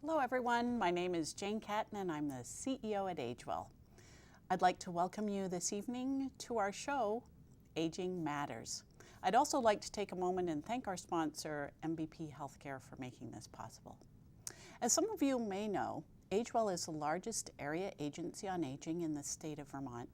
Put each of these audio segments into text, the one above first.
Hello everyone, my name is Jane Catton and I'm the CEO at AgeWell. I'd like to welcome you this evening to our show, Aging Matters. I'd also like to take a moment and thank our sponsor, MVP Healthcare, for making this possible. As some of you may know, AgeWell is the largest area agency on aging in the state of Vermont.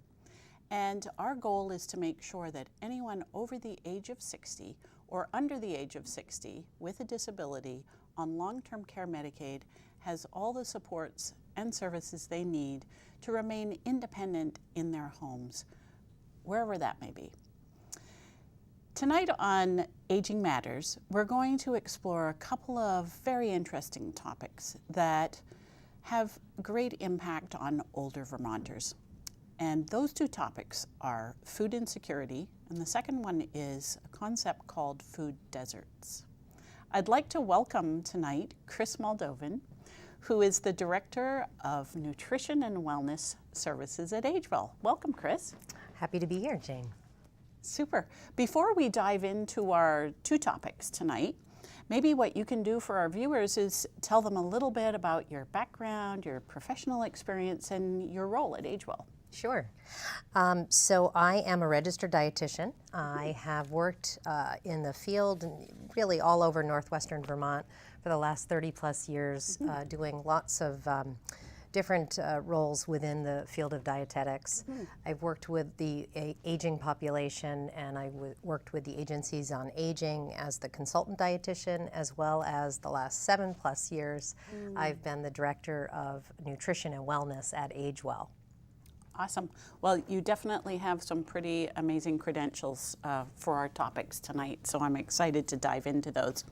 And our goal is to make sure that anyone over the age of 60 or under the age of 60 with a disability on long-term care Medicaid has all the supports and services they need to remain independent in their homes, wherever that may be. Tonight on Aging Matters, we're going to explore a couple of very interesting topics that have great impact on older Vermonters. And those two topics are food insecurity, and the second one is a concept called food deserts. I'd like to welcome tonight Chris Moldovan, who is the Director of Nutrition and Wellness Services at AgeWell. Welcome, Chris. Happy to be here, Jane. Super. Before we dive into our two topics tonight, maybe what you can do for our viewers is tell them a little bit about your background, your professional experience, and your role at AgeWell. Sure. So I am a registered dietitian. I have worked in the field and really all over northwestern Vermont for the last 30 plus years, doing lots of different roles within the field of dietetics. I've worked with the aging population, and I worked with the agencies on aging as the consultant dietitian, as well as the last 7 plus years, I've been the Director of Nutrition and Wellness at AgeWell. Awesome. Well, you definitely have some pretty amazing credentials for our topics tonight, so I'm excited to dive into those.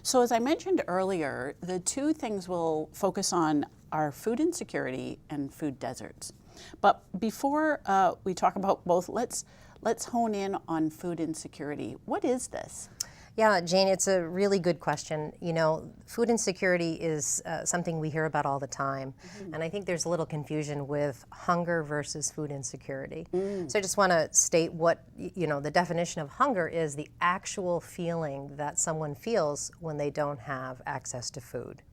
So as I mentioned earlier, the two things we'll focus on are food insecurity and food deserts. But before we talk about both, let's hone in on food insecurity. What is this? Yeah, Jane, it's a really good question. You know, food insecurity is something we hear about all the time. And I think there's a little confusion with hunger versus food insecurity. So I just want to state what, the definition of hunger is the actual feeling that someone feels when they don't have access to food.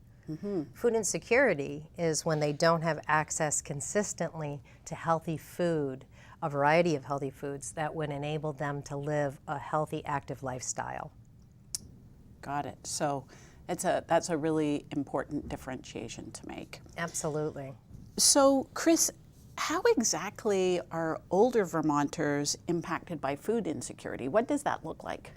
Food insecurity is when they don't have access consistently to healthy food, a variety of healthy foods that would enable them to live a healthy, active lifestyle. Got it. So that's a really important differentiation to make. Absolutely. So, Chris, how exactly are older Vermonters impacted by food insecurity? What does that look like?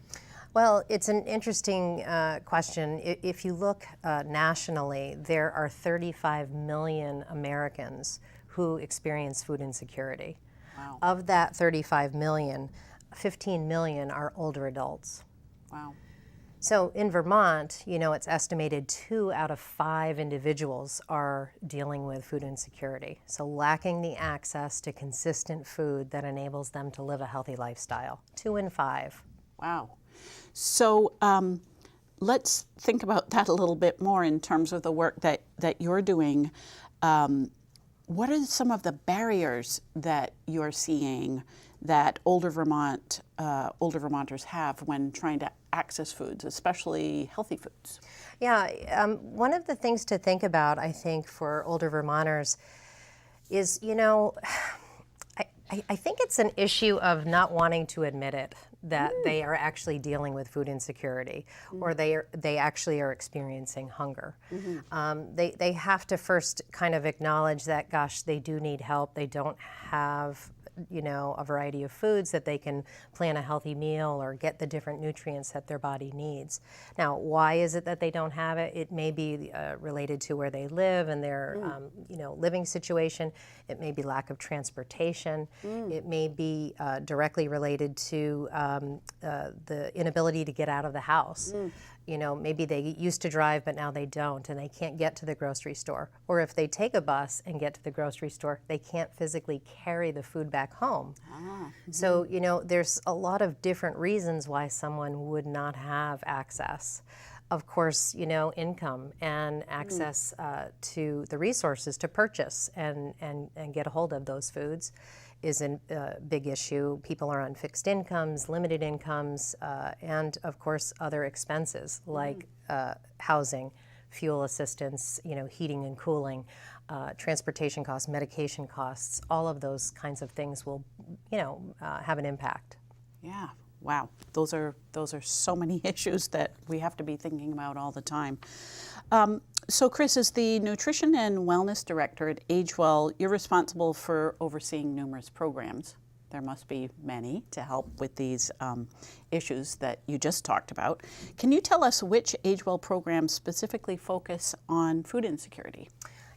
Well, it's an interesting question. If you look nationally, there are 35 million Americans who experience food insecurity. Wow. Of that 35 million, 15 million are older adults. Wow. So in Vermont, it's estimated 2 out of 5 individuals are dealing with food insecurity. So lacking the access to consistent food that enables them to live a healthy lifestyle. 2 in 5. Wow. So let's think about that a little bit more in terms of the work that you're doing. What are some of the barriers that you're seeing that older Vermonters have when trying to access foods, especially healthy foods? Yeah, one of the things to think about, I think, for older Vermonters is, I think it's an issue of not wanting to admit it, that they are actually dealing with food insecurity, or they actually are experiencing hunger. They have to first kind of acknowledge that, gosh, they do need help. They don't have a variety of foods that they can plan a healthy meal or get the different nutrients that their body needs. Now, why is it that they don't have it? It may be related to where they live and their living situation. It may be lack of transportation. It may be directly related to the inability to get out of the house. Maybe they used to drive, but now they don't, and they can't get to the grocery store. Or if they take a bus and get to the grocery store, they can't physically carry the food back home. So, there's a lot of different reasons why someone would not have access. Of course, income and access to the resources to purchase and get a hold of those foods is a big issue. People are on fixed incomes, limited incomes, and of course other expenses like housing, fuel assistance, heating and cooling, transportation costs, medication costs, all of those kinds of things will, have an impact. Yeah, wow. Those are so many issues that we have to be thinking about all the time. So Chris, as the Nutrition and Wellness Director at AgeWell, you're responsible for overseeing numerous programs. There must be many to help with these issues that you just talked about. Can you tell us which AgeWell programs specifically focus on food insecurity?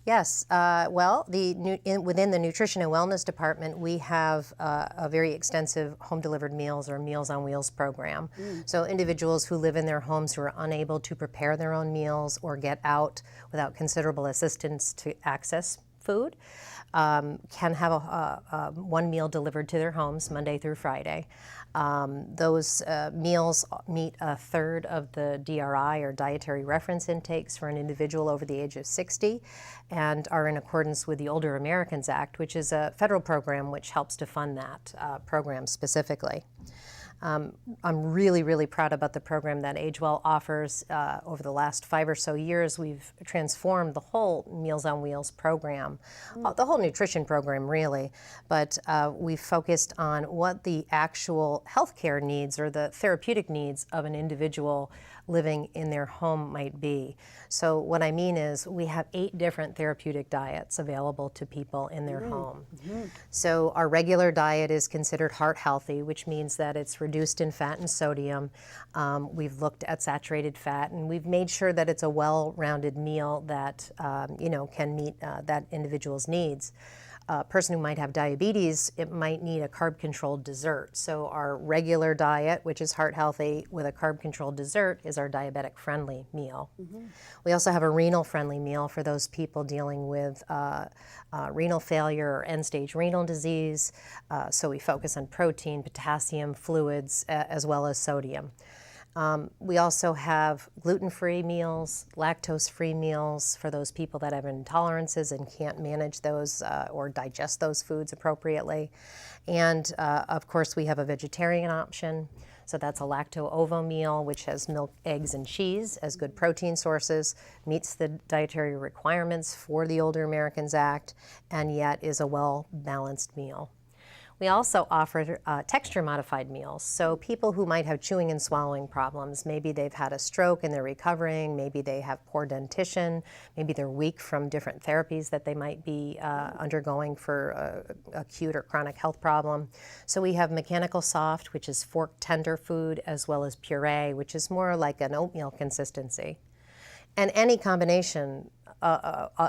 Yes. Within the Nutrition and Wellness Department, we have a very extensive home-delivered meals or Meals on Wheels program. So individuals who live in their homes who are unable to prepare their own meals or get out without considerable assistance to access food can have one meal delivered to their homes Monday through Friday. Those meals meet a third of the DRI or dietary reference intakes for an individual over the age of 60 and are in accordance with the Older Americans Act, which is a federal program which helps to fund that program specifically. I'm really, really proud about the program that AgeWell offers. Over the last 5 or so years, we've transformed the whole Meals on Wheels program, the whole nutrition program really, but we've focused on what the actual healthcare needs or the therapeutic needs of an individual living in their home might be. So what I mean is we have 8 different therapeutic diets available to people in their home. So our regular diet is considered heart healthy, which means that it's reduced in fat and sodium. We've looked at saturated fat, and we've made sure that it's a well-rounded meal that can meet that individual's needs. A person who might have diabetes, it might need a carb-controlled dessert. So our regular diet, which is heart healthy, with a carb-controlled dessert is our diabetic-friendly meal. We also have a renal-friendly meal for those people dealing with renal failure or end-stage renal disease. So we focus on protein, potassium, fluids, as well as sodium. We also have gluten-free meals, lactose-free meals for those people that have intolerances and can't manage those or digest those foods appropriately. And of course, we have a vegetarian option. So that's a lacto-ovo meal, which has milk, eggs, and cheese as good protein sources, meets the dietary requirements for the Older Americans Act, and yet is a well-balanced meal. We also offer texture-modified meals. So people who might have chewing and swallowing problems, maybe they've had a stroke and they're recovering, maybe they have poor dentition, maybe they're weak from different therapies that they might be undergoing for acute or chronic health problem. So we have mechanical soft, which is fork tender food, as well as puree, which is more like an oatmeal consistency. And any combination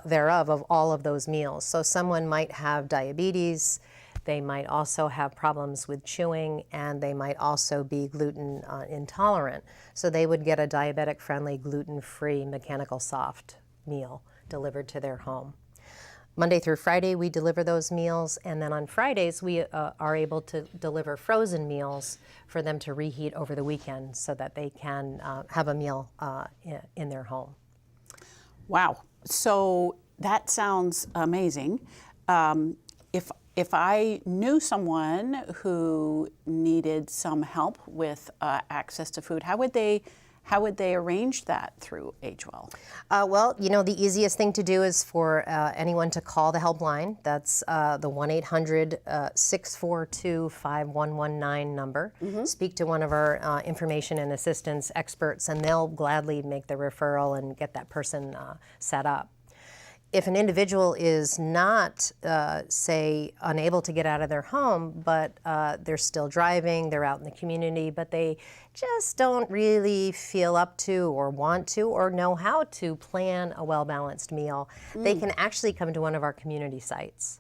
thereof of all of those meals. So someone might have diabetes, they might also have problems with chewing, and they might also be gluten intolerant. So they would get a diabetic-friendly, gluten-free, mechanical soft meal delivered to their home. Monday through Friday, we deliver those meals, and then on Fridays, we are able to deliver frozen meals for them to reheat over the weekend so that they can have a meal in their home. Wow. So that sounds amazing. If I knew someone who needed some help with access to food, how would they arrange that through AgeWell? Well, the easiest thing to do is for anyone to call the helpline. That's the 1-800-642-5119 number. Speak to one of our information and assistance experts, and they'll gladly make the referral and get that person set up. If an individual is not, say, unable to get out of their home, but they're still driving, they're out in the community, but they just don't really feel up to or want to or know how to plan a well-balanced meal, they can actually come to one of our community sites.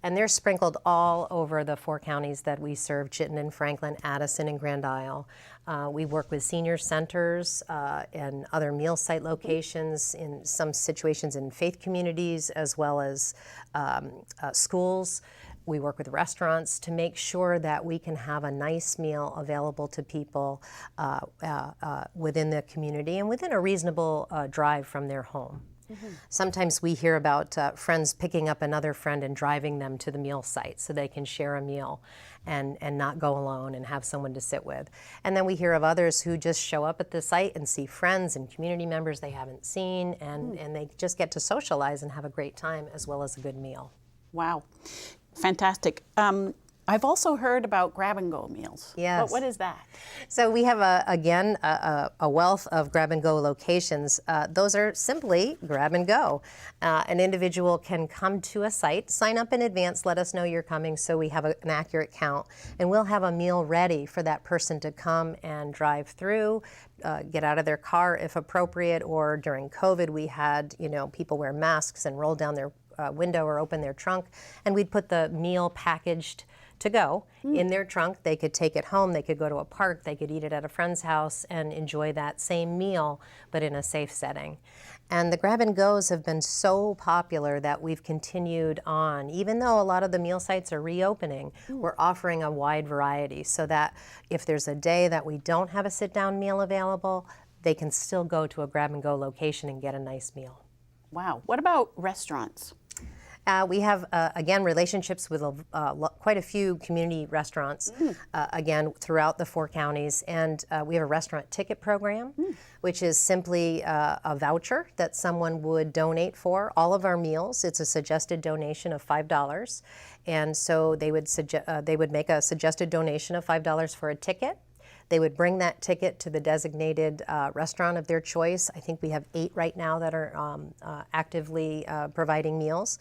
And they're sprinkled all over the 4 counties that we serve, Chittenden, Franklin, Addison, and Grand Isle. We work with senior centers and other meal site locations, in some situations in faith communities, as well as schools. We work with restaurants to make sure that we can have a nice meal available to people within the community and within a reasonable drive from their home. Sometimes we hear about friends picking up another friend and driving them to the meal site so they can share a meal and not go alone and have someone to sit with. And then we hear of others who just show up at the site and see friends and community members they haven't seen, and they just get to socialize and have a great time as well as a good meal. Wow, fantastic. I've also heard about grab-and-go meals. Yes. But what is that? So we have, a wealth of grab-and-go locations. Those are simply grab-and-go. An individual can come to a site, sign up in advance, let us know you're coming so we have an accurate count, and we'll have a meal ready for that person to come and drive through, get out of their car if appropriate, or during COVID we had, people wear masks and roll down their window or open their trunk, and we'd put the meal packaged to go in their trunk. They could take it home, they could go to a park, they could eat it at a friend's house and enjoy that same meal, but in a safe setting. And the grab and goes have been so popular that we've continued on. Even though a lot of the meal sites are reopening, we're offering a wide variety so that if there's a day that we don't have a sit-down meal available, they can still go to a grab and go location and get a nice meal. Wow. What about restaurants? We have, again, relationships with quite a few community restaurants, again, throughout the 4 counties. And we have a restaurant ticket program, which is simply a voucher that someone would donate for all of our meals. It's a suggested donation of $5. And so they would make a suggested donation of $5 for a ticket. They would bring that ticket to the designated restaurant of their choice. I think we have 8 right now that are actively providing meals.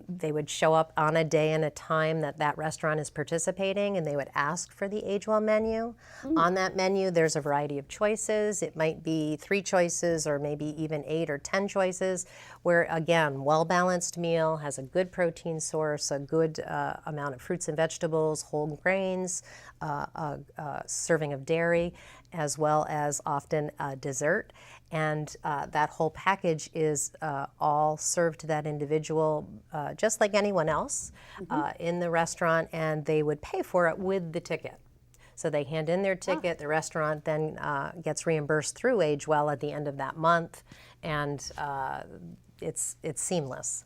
They would show up on a day and a time that that restaurant is participating, and they would ask for the Age Well menu. On that menu, there's a variety of choices. It might be 3 choices or maybe even 8 or 10 choices, where, again, well-balanced meal, has a good protein source, a good amount of fruits and vegetables, whole grains, a serving of dairy, as well as often dessert. And that whole package is all served to that individual just like anyone else in the restaurant, and they would pay for it with the ticket. So they hand in their ticket, the restaurant then gets reimbursed through Age Well at the end of that month, and it's seamless.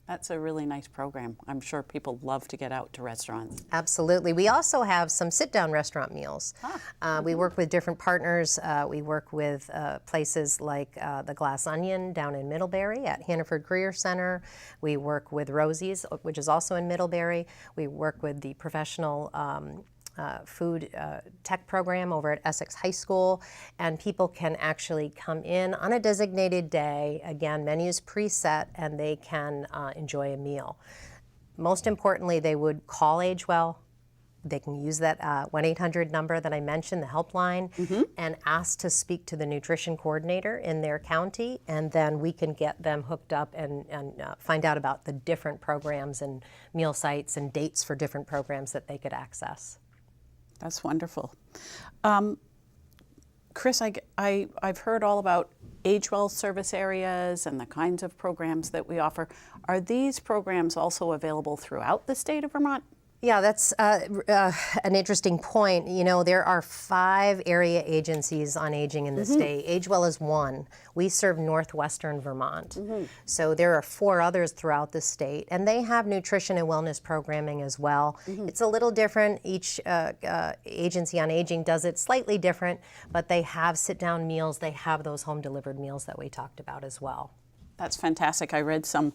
That's a really nice program. I'm sure people love to get out to restaurants. Absolutely. We also have some sit-down restaurant meals. We work with different partners. We work with places like the Glass Onion down in Middlebury at Hannaford Career Center. We work with Rosie's, which is also in Middlebury. We work with the professional food tech program over at Essex High School, and people can actually come in on a designated day. Again, menus preset, and they can enjoy a meal. Most importantly, they would call Age Well. They can use that 1-800 number that I mentioned, the helpline, and ask to speak to the nutrition coordinator in their county, and then we can get them hooked up and find out about the different programs and meal sites and dates for different programs that they could access. That's wonderful. Chris, I've heard all about Age Well service areas and the kinds of programs that we offer. Are these programs also available throughout the state of Vermont? Yeah, that's an interesting point. You know, there are 5 area agencies on aging in the state. Age Well is one. We serve northwestern Vermont. So there are 4 others throughout the state, and they have nutrition and wellness programming as well. It's a little different. Each agency on aging does it slightly different, but they have sit-down meals. They have those home-delivered meals that we talked about as well. That's fantastic. I read some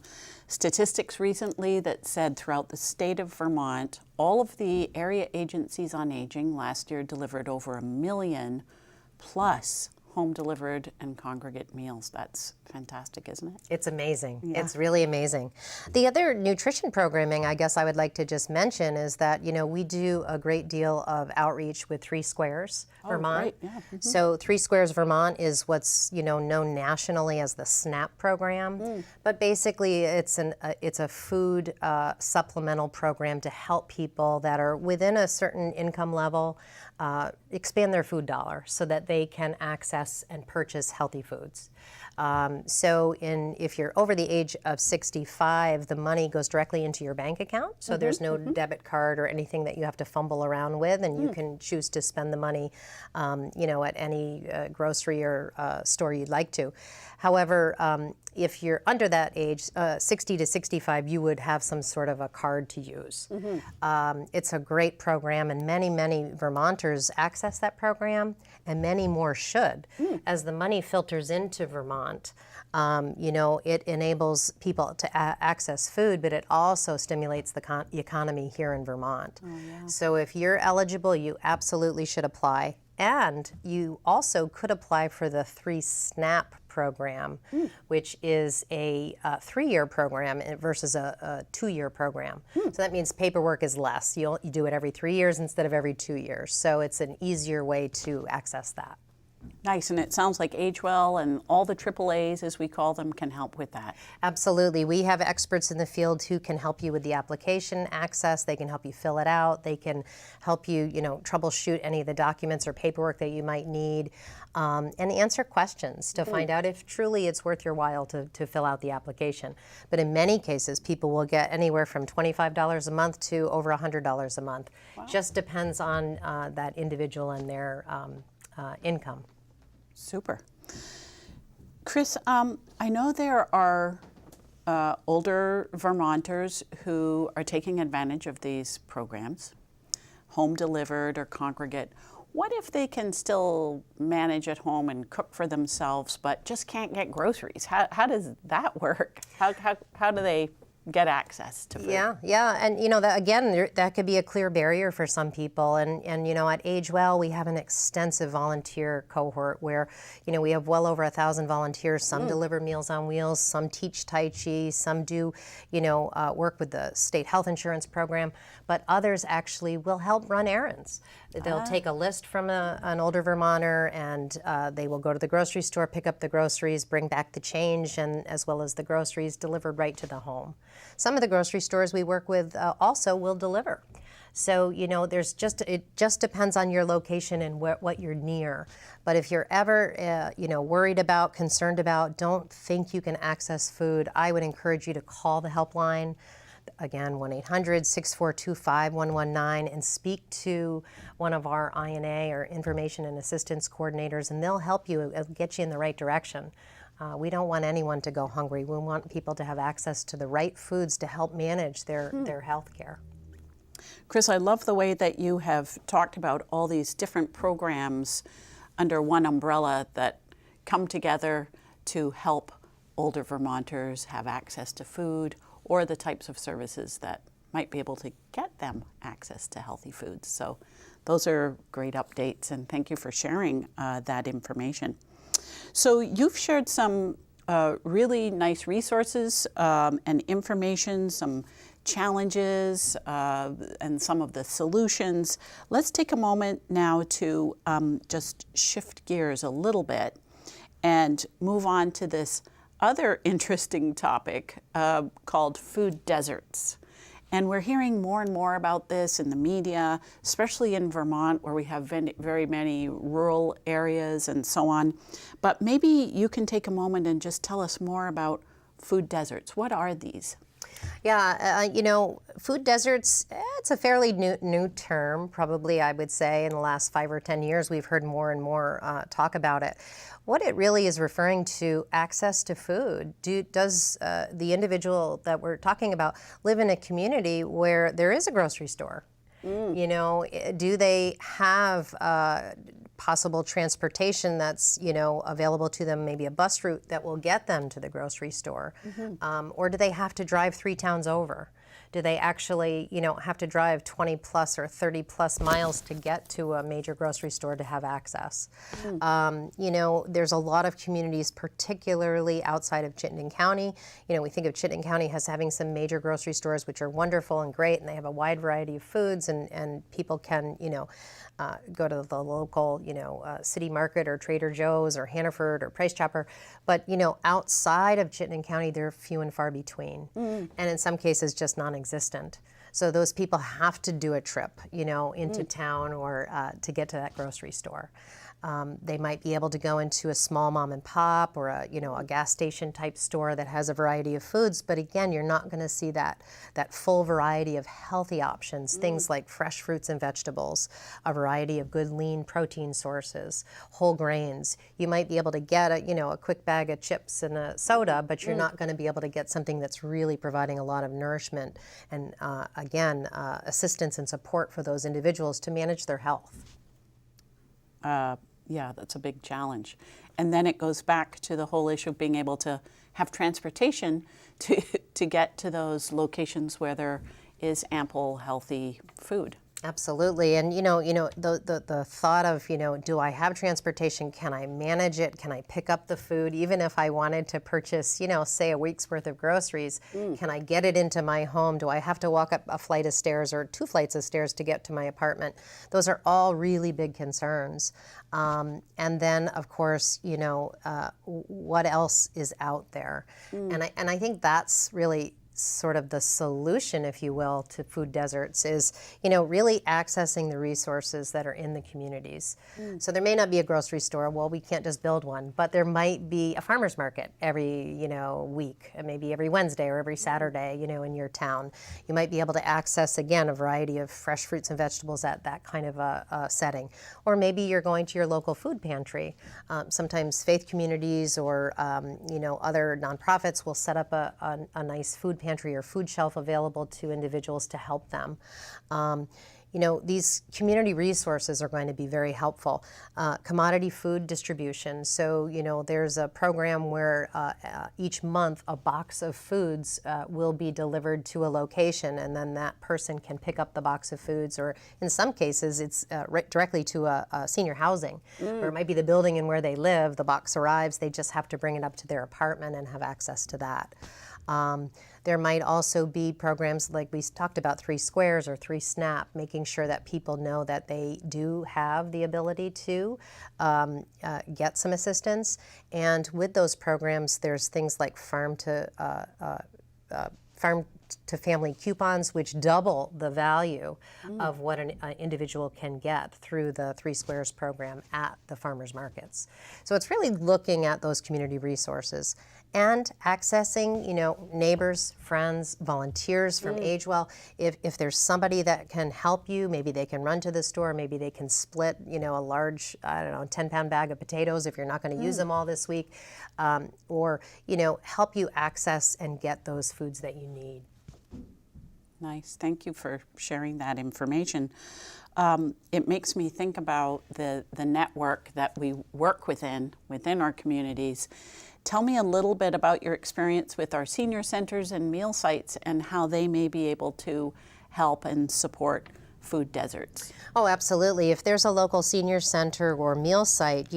statistics recently that said throughout the state of Vermont, all of the area agencies on aging last year delivered over 1 million plus home-delivered and congregate meals. That's fantastic, isn't it? It's amazing. Yeah. It's really amazing. The other nutrition programming I guess I would like to just mention is that, you know, we do a great deal of outreach with 3 Squares Vermont. Great. Yeah. So 3 Squares Vermont is what's, you know, known nationally as the SNAP program. But basically it's a food supplemental program to help people that are within a certain income level expand their food dollar so that they can access and purchase healthy foods. If you're over the age of 65, the money goes directly into your bank account, so there's no debit card or anything that you have to fumble around with, and you can choose to spend the money, at any grocery or store you'd like to. However, if you're under that age, 60 to 65, you would have some sort of a card to use. It's a great program, and many Vermonters access that program, and many more should. As the money filters into Vermont, it enables people to access food, but it also stimulates the economy here in Vermont. Oh, yeah. So if you're eligible, you absolutely should apply. And you also could apply for the 3 SNAP program, which is a 3-year program versus a 2-year program. So that means paperwork is less. You do it every 3 years instead of every 2 years. So it's an easier way to access that. Nice, and it sounds like AgeWell and all the AAAs, as we call them, can help with that. Absolutely. We have experts in the field who can help you with the application access. They can help you fill it out. They can help you, troubleshoot any of the documents or paperwork that you might need, and answer questions to find out if truly it's worth your while to fill out the application. But in many cases, people will get anywhere from $25 a month to over $100 a month. Wow. Just depends on that individual and their income. Super. Chris, I know there are older Vermonters who are taking advantage of these programs, home delivered or congregate. What if they can still manage at home and cook for themselves, but just can't get groceries? How does that work? How do they get access to food? Yeah, and that could be a clear barrier for some people. And at AgeWell, we have an extensive volunteer cohort where, we have well over 1,000 volunteers. Some deliver Meals on Wheels, some teach Tai Chi, some do, work with the state health insurance program, but others actually will help run errands. They'll take a list from an older Vermonter, and they will go to the grocery store, pick up the groceries, bring back the change, and as well as the groceries delivered right to the home. Some of the grocery stores we work with also will deliver. So, it just depends on your location and what you're near. But if you're ever, worried about, concerned about, don't think you can access food, I would encourage you to call the helpline. Again, 1-800-642-5119, and speak to one of our INA or Information and Assistance Coordinators, and they'll help you, get you in the right direction. We don't want anyone to go hungry. We want people to have access to the right foods to help manage their health care. Chris, I love the way that you have talked about all these different programs under one umbrella that come together to help older Vermonters have access to food or the types of services that might be able to get them access to healthy foods. So those are great updates, and thank you for sharing that information. So you've shared some really nice resources and information, some challenges and some of the solutions. Let's take a moment now to just shift gears a little bit and move on to this other interesting topic called food deserts. And we're hearing more and more about this in the media, especially in Vermont, where we have very many rural areas and so on. But maybe you can take a moment and just tell us more about food deserts. What are these? Yeah, food deserts, it's a fairly new term, probably, I would say. In the last 5 or 10 years, we've heard more and more talk about it. What it really is referring to access to food. Does the individual that we're talking about live in a community where there is a grocery store? Do they have possible transportation that's available to them, maybe a bus route that will get them to the grocery store? Or do they have to drive 3 towns over? Do they actually have to drive 20 plus or 30 plus miles to get to a major grocery store to have access? There's a lot of communities, particularly outside of Chittenden County. We think of Chittenden County as having some major grocery stores, which are wonderful and great, and they have a wide variety of foods, and people can go to the local city market or Trader Joe's or Hannaford or Price Chopper. But outside of Chittenden County, they're few and far between, and in some cases just non-existent. So those people have to do a trip, into town or to get to that grocery store. They might be able to go into a small mom and pop or a gas station type store that has a variety of foods. But again, you're not going to see that full variety of healthy options, things like fresh fruits and vegetables, a variety of good lean protein sources, whole grains. You might be able to get a quick bag of chips and a soda, but you're not going to be able to get something that's really providing a lot of nourishment and assistance and support for those individuals to manage their health. Yeah, that's a big challenge. And then it goes back to the whole issue of being able to have transportation to get to those locations where there is ample, healthy food. Absolutely. And, the thought of, do I have transportation? Can I manage it? Can I pick up the food? Even if I wanted to purchase, say a week's worth of groceries, can I get it into my home? Do I have to walk up a flight of stairs or 2 flights of stairs to get to my apartment? Those are all really big concerns. And then, of course, what else is out there? And I think that's really sort of the solution, if you will, to food deserts is, really accessing the resources that are in the communities. So there may not be a grocery store. Well, we can't just build one, but there might be a farmer's market every, week, maybe every Wednesday or every Saturday, in your town. You might be able to access, again, a variety of fresh fruits and vegetables at that kind of a setting. Or maybe you're going to your local food pantry. Sometimes faith communities or, other nonprofits will set up a nice food pantry or food shelf available to individuals to help them. These community resources are going to be very helpful. Commodity food distribution. So, there's a program where each month a box of foods will be delivered to a location, and then that person can pick up the box of foods, or in some cases it's directly to a senior housing, or it might be the building in where they live. The box arrives, they just have to bring it up to their apartment and have access to that. There might also be programs like we talked about, 3 Squares or 3 SNAP, making sure that people know that they do have the ability to get some assistance. And with those programs, there's things like farm to family coupons, which double the value of what an individual can get through the 3 Squares program at the farmers markets. So it's really looking at those community resources and accessing, neighbors, friends, volunteers from AgeWell. If there's somebody that can help you, maybe they can run to the store, maybe they can split, a large, 10-pound bag of potatoes if you're not going to use them all this week, or, help you access and get those foods that you need. Nice. Thank you for sharing that information. It makes me think about the network that we work within our communities. Tell me a little bit about your experience with our senior centers and meal sites and how they may be able to help and support food deserts. Oh, absolutely. If there's a local senior center or meal site,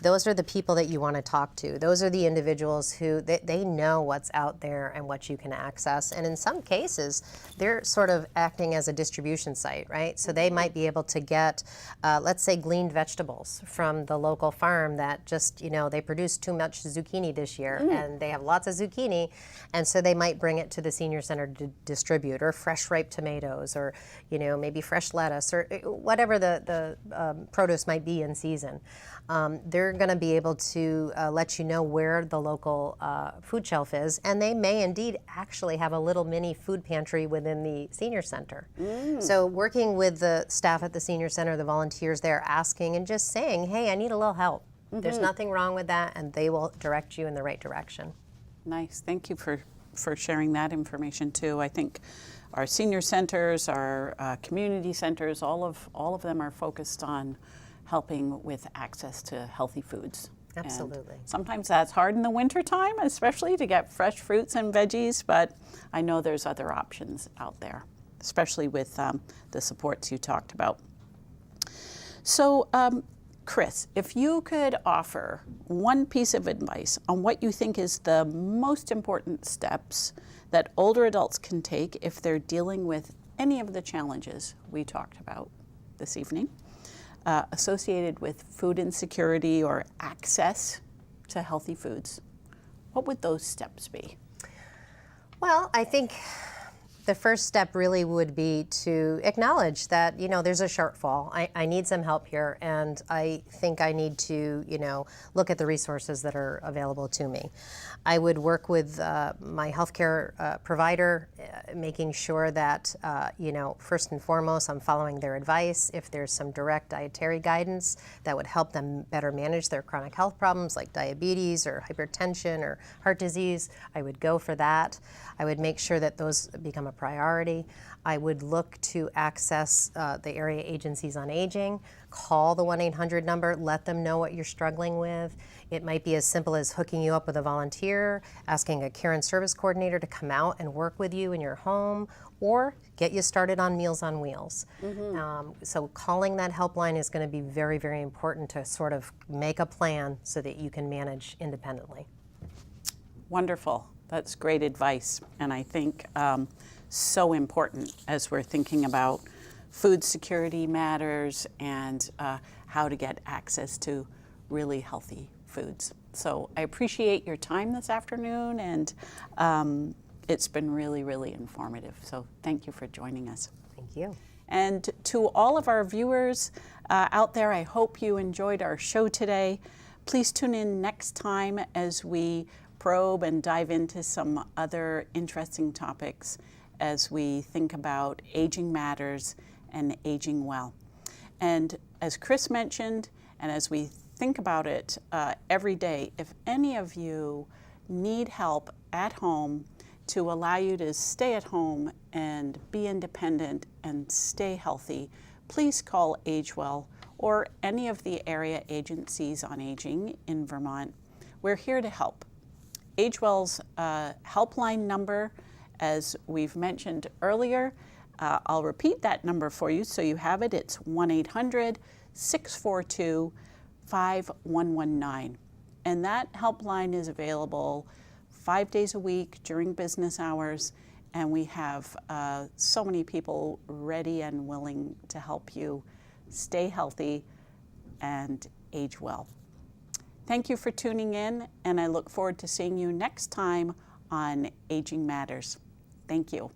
those are the people that you want to talk to. Those are the individuals who they know what's out there and what you can access. And in some cases, they're sort of acting as a distribution site, right? So they might be able to get, let's say, gleaned vegetables from the local farm that just, they produced too much zucchini this year and they have lots of zucchini. And so they might bring it to the senior center to distribute, or fresh ripe tomatoes, or, maybe fresh lettuce, or whatever the produce might be in season. They're going to be able to let you know where the local food shelf is, and they may indeed actually have a little mini food pantry within the senior center. So working with the staff at the senior center, the volunteers there, asking and just saying, hey, I need a little help. There's nothing wrong with that, and they will direct you in the right direction. Nice. Thank you for sharing that information too. I think our senior centers, our community centers, all of them are focused on helping with access to healthy foods. Absolutely. And sometimes that's hard in the wintertime, especially to get fresh fruits and veggies, but I know there's other options out there, especially with the supports you talked about. So, Chris, if you could offer one piece of advice on what you think is the most important steps that older adults can take if they're dealing with any of the challenges we talked about this evening, associated with food insecurity or access to healthy foods, what would those steps be? Well, I think the first step really would be to acknowledge that, there's a shortfall. I need some help here, and I think I need to, look at the resources that are available to me. I would work with my healthcare provider, making sure that, first and foremost, I'm following their advice. If there's some direct dietary guidance that would help them better manage their chronic health problems like diabetes or hypertension or heart disease, I would go for that. I would make sure that those become a priority. I would look to access the area agencies on aging, call the 1-800 number, let them know what you're struggling with. It might be as simple as hooking you up with a volunteer, asking a care and service coordinator to come out and work with you in your home, or get you started on Meals on Wheels. So calling that helpline is going to be very, very important to sort of make a plan so that you can manage independently. Wonderful. That's great advice, and I think so important as we're thinking about food security matters and how to get access to really healthy foods. So I appreciate your time this afternoon, and it's been really, really informative. So thank you for joining us. Thank you. And to all of our viewers out there, I hope you enjoyed our show today. Please tune in next time as we probe and dive into some other interesting topics as we think about aging matters and aging well. And as Chris mentioned, and as we think about it every day, if any of you need help at home to allow you to stay at home and be independent and stay healthy, please call AgeWell or any of the area agencies on aging in Vermont. We're here to help. AgeWell's helpline number, as we've mentioned earlier, I'll repeat that number for you so you have it. It's 1-800-642-5119. And that helpline is available 5 days a week during business hours, and we have so many people ready and willing to help you stay healthy and age well. Thank you for tuning in, and I look forward to seeing you next time on Aging Matters. Thank you.